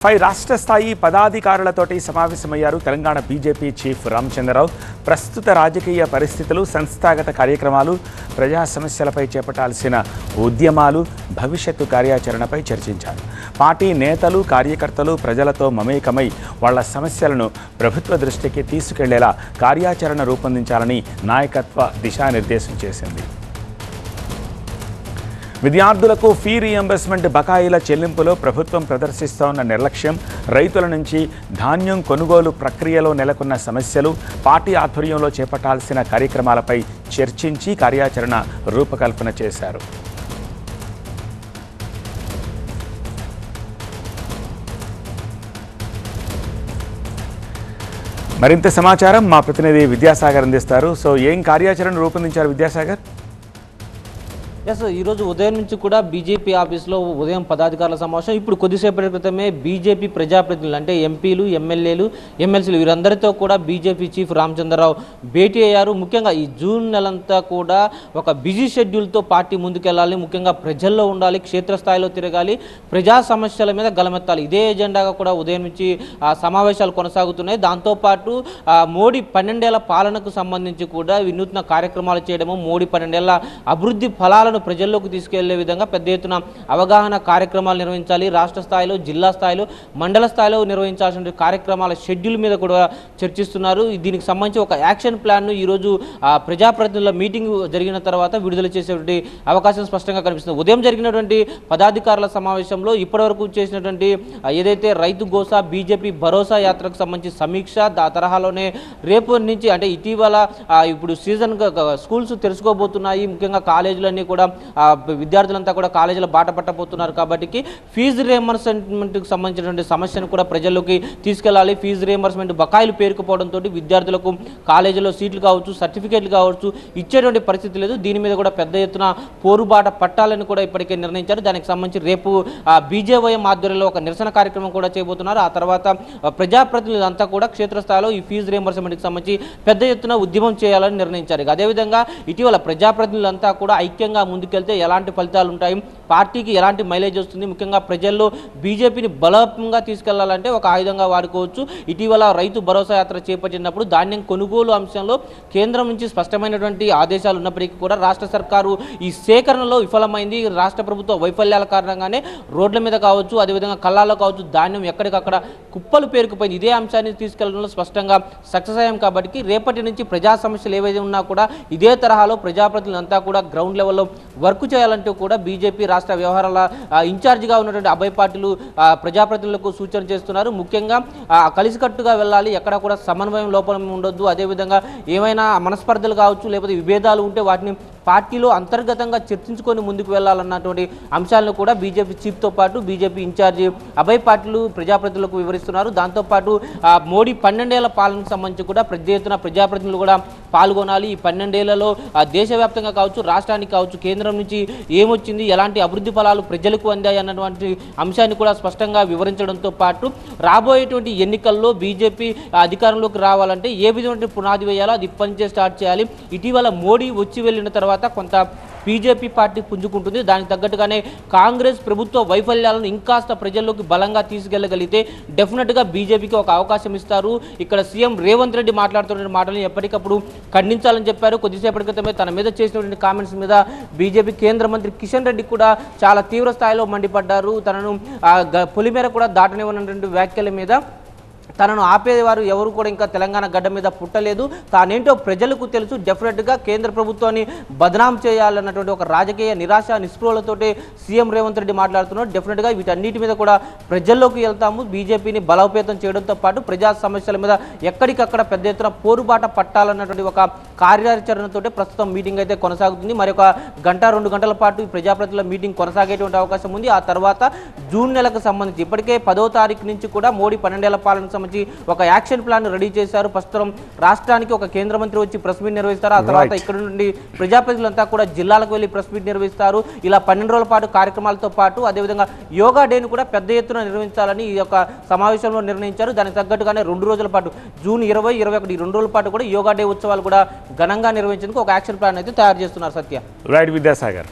పై రాష్ట్ర స్థాయి పదాధికారులతోటి సమావేశమయ్యారు తెలంగాణ బీజేపీ చీఫ్ రామచంద్రరావు. ప్రస్తుత రాజకీయ పరిస్థితులు, సంస్థాగత కార్యక్రమాలు, ప్రజా సమస్యలపై చేపట్టాల్సిన ఉద్యమాలు, భవిష్యత్తు కార్యాచరణపై చర్చించారు. పార్టీ నేతలు, కార్యకర్తలు ప్రజలతో మమేకమై వాళ్ల సమస్యలను ప్రభుత్వ దృష్టికి తీసుకెళ్లేలా కార్యాచరణ రూపొందించాలని నాయకత్వ దిశానిర్దేశం చేసింది. విద్యార్థులకు ఫీ రీయింబర్స్మెంట్ బకాయిల చెల్లింపులో ప్రభుత్వం ప్రదర్శిస్తోన్న నిర్లక్ష్యం, రైతుల నుంచి ధాన్యం కొనుగోలు ప్రక్రియలో నెలకొన్న సమస్యలు, పార్టీ ఆధ్వర్యంలో చేపట్టాల్సిన కార్యక్రమాలపై చర్చించి కార్యాచరణ రూపకల్పన చేశారు. మరింత సమాచారం మా ప్రతినిధి విద్యాసాగర్ అందిస్తారు. సో ఏం కార్యాచరణ రూపొందించారు విద్యాసాగర్? ఈరోజు ఉదయం నుంచి కూడా బీజేపీ ఆఫీస్లో ఉదయం పదాధికారుల సమావేశం. ఇప్పుడు కొద్దిసేపటి క్రితమే బీజేపీ ప్రజాప్రతినిధులు అంటే ఎంపీలు, ఎమ్మెల్యేలు, ఎమ్మెల్సీలు వీరందరితో కూడా బీజేపీ చీఫ్ రామచంద్రరావు భేటీ అయ్యారు. ముఖ్యంగా ఈ జూన్ నెలంతా కూడా ఒక బిజీ షెడ్యూల్తో పార్టీ ముందుకెళ్ళాలి, ముఖ్యంగా ప్రజల్లో ఉండాలి, క్షేత్రస్థాయిలో తిరగాలి, ప్రజా సమస్యల మీద గలమెత్తాలి. ఇదే ఎజెండాగా కూడా ఉదయం నుంచి సమావేశాలు కొనసాగుతున్నాయి. దాంతోపాటు మోడీ 12 ఏళ్ల పాలనకు సంబంధించి కూడా వినూత్న కార్యక్రమాలు చేయడము, మోడీ 12 ఏళ్ల అభివృద్ధి ఫలాలను ప్రజల్లోకి తీసుకెళ్లే విధంగా పెద్ద ఎత్తున అవగాహన కార్యక్రమాలు నిర్వహించాలి. రాష్ట్ర స్థాయిలో, జిల్లా స్థాయిలో, మండల స్థాయిలో నిర్వహించాల్సిన కార్యక్రమాల షెడ్యూల్ మీద కూడా చర్చిస్తున్నారు. దీనికి సంబంధించి ఒక యాక్షన్ ప్లాన్ను ఈరోజు ప్రజాప్రతినిధుల మీటింగ్ జరిగిన తర్వాత విడుదల చేసేటువంటి అవకాశం స్పష్టంగా కనిపిస్తుంది. ఉదయం జరిగినటువంటి పదాధికారుల సమావేశంలో ఇప్పటివరకు చేసినటువంటి ఏదైతే రైతు గోసా, బీజేపీ భరోసా యాత్రకు సంబంధించి సమీక్ష, ఆ తరహాలోనే రేపు నుంచి అంటే ఇటీవల ఇప్పుడు సీజన్ స్కూల్స్ తెరుచుకోబోతున్నాయి. ముఖ్యంగా కాలేజీలన్నీ కూడా విద్యార్థులంతా కూడా కాలేజీలో బాట పట్టబోతున్నారు కాబట్టి ఫీజు రియంబర్స్మెంట్కి సంబంధించినటువంటి సమస్యను కూడా ప్రజల్లోకి తీసుకెళ్లాలి. ఫీజు రియంబర్స్మెంట్ బకాయిలు పేరుకుపోవడంతో విద్యార్థులకు కాలేజీలో సీట్లు కావచ్చు, సర్టిఫికేట్లు కావచ్చు ఇచ్చేటువంటి పరిస్థితి లేదు. దీని మీద కూడా పెద్ద ఎత్తున పోరుబాట పట్టాలని కూడా ఇప్పటికే నిర్ణయించారు. దానికి సంబంధించి రేపు బీజేవైఎం ఆధ్వర్యంలో ఒక నిరసన కార్యక్రమం కూడా చేయబోతున్నారు. ఆ తర్వాత ప్రజాప్రతినిధులంతా కూడా క్షేత్రస్థాయిలో ఈ ఫీజు రియంబర్స్మెంట్కి సంబంధించి పెద్ద ఎత్తున ఉద్యమం చేయాలని నిర్ణయించారు. అదేవిధంగా ఇటీవల ప్రజాప్రతినిధులంతా కూడా ఐక్యంగా ముందుకెళ్తే ఎలాంటి ఫలితాలు ఉంటాయి, పార్టీకి ఎలాంటి మైలేజ్ వస్తుంది, ముఖ్యంగా ప్రజల్లో బీజేపీని బలంగా తీసుకెళ్లాలంటే ఒక ఆయుధంగా వాడుకోవచ్చు. ఇటీవల రైతు భరోసా యాత్ర చేపట్టినప్పుడు ధాన్యం కొనుగోలు అంశంలో కేంద్రం నుంచి స్పష్టమైనటువంటి ఆదేశాలు ఉన్నప్పటికీ కూడా రాష్ట్ర సర్కారు ఈ సేకరణలో విఫలమైంది. రాష్ట్ర ప్రభుత్వ వైఫల్యాల కారణంగానే రోడ్ల మీద కావచ్చు, అదేవిధంగా కళ్ళాల్లో కావచ్చు ధాన్యం ఎక్కడికక్కడ కుప్పలు పేరుకుపోయింది. ఇదే అంశాన్ని తీసుకెళ్లడంలో స్పష్టంగా సక్సెస్ అయ్యాం కాబట్టి రేపటి నుంచి ప్రజా సమస్యలు ఏవైతే ఉన్నా కూడా ఇదే తరహాలో ప్రజాప్రతినిధులంతా కూడా గ్రౌండ్ లెవెల్లో వర్క్ చేయాలంటూ కూడా బీజేపీ రాష్ట్ర వ్యవహారాల ఇన్ఛార్జిగా ఉన్నటువంటి అభయ పార్టీలు ప్రజాప్రతినిధులకు సూచన చేస్తున్నారు. ముఖ్యంగా కలిసికట్టుగా వెళ్ళాలి, ఎక్కడ కూడా సమన్వయం లోపం ఉండొద్దు. అదేవిధంగా ఏమైనా మనస్పర్ధలు కావచ్చు, లేకపోతే విభేదాలు ఉంటే వాటిని పార్టీలో అంతర్గతంగా చర్చించుకొని ముందుకు వెళ్లాలన్నటువంటి అంశాలను కూడా బీజేపీ చీఫ్తో పాటు బీజేపీ ఇన్ఛార్జి అభయ పార్టీలు ప్రజాప్రతినిధులకు వివరిస్తున్నారు. దాంతోపాటు మోడీ 12 ఏళ్ల పాలనకు సంబంధించి కూడా పెద్ద ఎత్తున ప్రజాప్రతినిధులు కూడా పాల్గొనాలి. ఈ 12 ఏళ్లలో దేశవ్యాప్తంగా కావచ్చు, రాష్ట్రానికి కావచ్చు, కేంద్రం నుంచి ఏమొచ్చింది, ఎలాంటి అభివృద్ధి ఫలాలు ప్రజలకు అందాయి అన్నటువంటి అంశాన్ని కూడా స్పష్టంగా వివరించడంతో పాటు రాబోయేటువంటి ఎన్నికల్లో బీజేపీ అధికారంలోకి రావాలంటే ఏ విధమైన పునాది వేయాలో అది పనిచే స్టార్ట్ చేయాలి. ఇటీవల మోడీ వచ్చి వెళ్ళిన తర్వాత కొంత బీజేపీ పార్టీ పుంజుకుంటుంది. దానికి తగ్గట్టుగానే కాంగ్రెస్ ప్రభుత్వ వైఫల్యాలను ఇంకాస్త ప్రజల్లోకి బలంగా తీసుకెళ్లగలిగితే డెఫినెట్గా బీజేపీకి ఒక అవకాశం ఇస్తారు. ఇక్కడ సీఎం రేవంత్ రెడ్డి మాట్లాడుతున్న మాటలను ఎప్పటికప్పుడు ఖండించాలని చెప్పారు. కొద్దిసేపటి క్రితమే తన మీద చేసినటువంటి కామెంట్స్ మీద బీజేపీ కేంద్ర మంత్రి కిషన్ రెడ్డి కూడా చాలా తీవ్ర స్థాయిలో మండిపడ్డారు. తనను పొలిమేర కూడా దాటనివ్వనటువంటి వ్యాఖ్యల మీద తనను ఆపేవారు ఎవరు కూడా ఇంకా తెలంగాణ గడ్డ మీద పుట్టలేదు, తానేంటో ప్రజలకు తెలుసు, డెఫినెట్గా కేంద్ర ప్రభుత్వాన్ని బదనాం చేయాలన్నటువంటి ఒక రాజకీయ నిరాశ నిస్పృహలతోటి సీఎం రేవంత్ రెడ్డి మాట్లాడుతున్నారు. డెఫినెట్గా వీటన్నిటి మీద కూడా ప్రజల్లోకి వెళ్తాము, బీజేపీని బలోపేతం చేయడంతో పాటు ప్రజా సమస్యల మీద ఎక్కడికక్కడ పెద్ద ఎత్తున పోరుబాట పట్టాలన్నటువంటి ఒక కార్యాచరణతో ప్రస్తుతం మీటింగ్ అయితే కొనసాగుతుంది. మరి ఒక గంట 2 గంటల పాటు ప్రజాప్రతినిధుల మీటింగ్ కొనసాగేటువంటి అవకాశం ఉంది. ఆ తర్వాత జూన్ నెలకు సంబంధించి ఇప్పటికే 10వ తారీఖు నుంచి కూడా మోడీ 12 ఏళ్ల పాలనకు సంబంధించి ఒక యాక్షన్ ప్లాన్ రెడీ చేశారు. ప్రస్తుతం రాష్ట్రానికి ఒక కేంద్ర మంత్రి వచ్చి ప్రెస్ మీట్ నిర్వహిస్తారు. ఆ తర్వాత ఇక్కడ నుండి ప్రజాప్రతినిధులంతా కూడా జిల్లాలకు వెళ్ళి ప్రెస్ మీట్ నిర్వహిస్తారు. ఇలా 12 రోజుల పాటు కార్యక్రమాలతో పాటు అదేవిధంగా యోగా డేను కూడా పెద్ద ఎత్తున నిర్వహించాలని ఈ యొక్క సమావేశంలో నిర్ణయించారు. దానికి తగ్గట్టుగానే 2 రోజుల పాటు జూన్ 20, 21 2 రోజుల పాటు కూడా యోగా డే ఉత్సవాలు కూడా ఘనంగా నిర్వహించేందుకు ఒక యాక్షన్ ప్లాన్ అయితే తయారు చేస్తున్నారు. సత్య. రైట్ విద్యాసాగర్.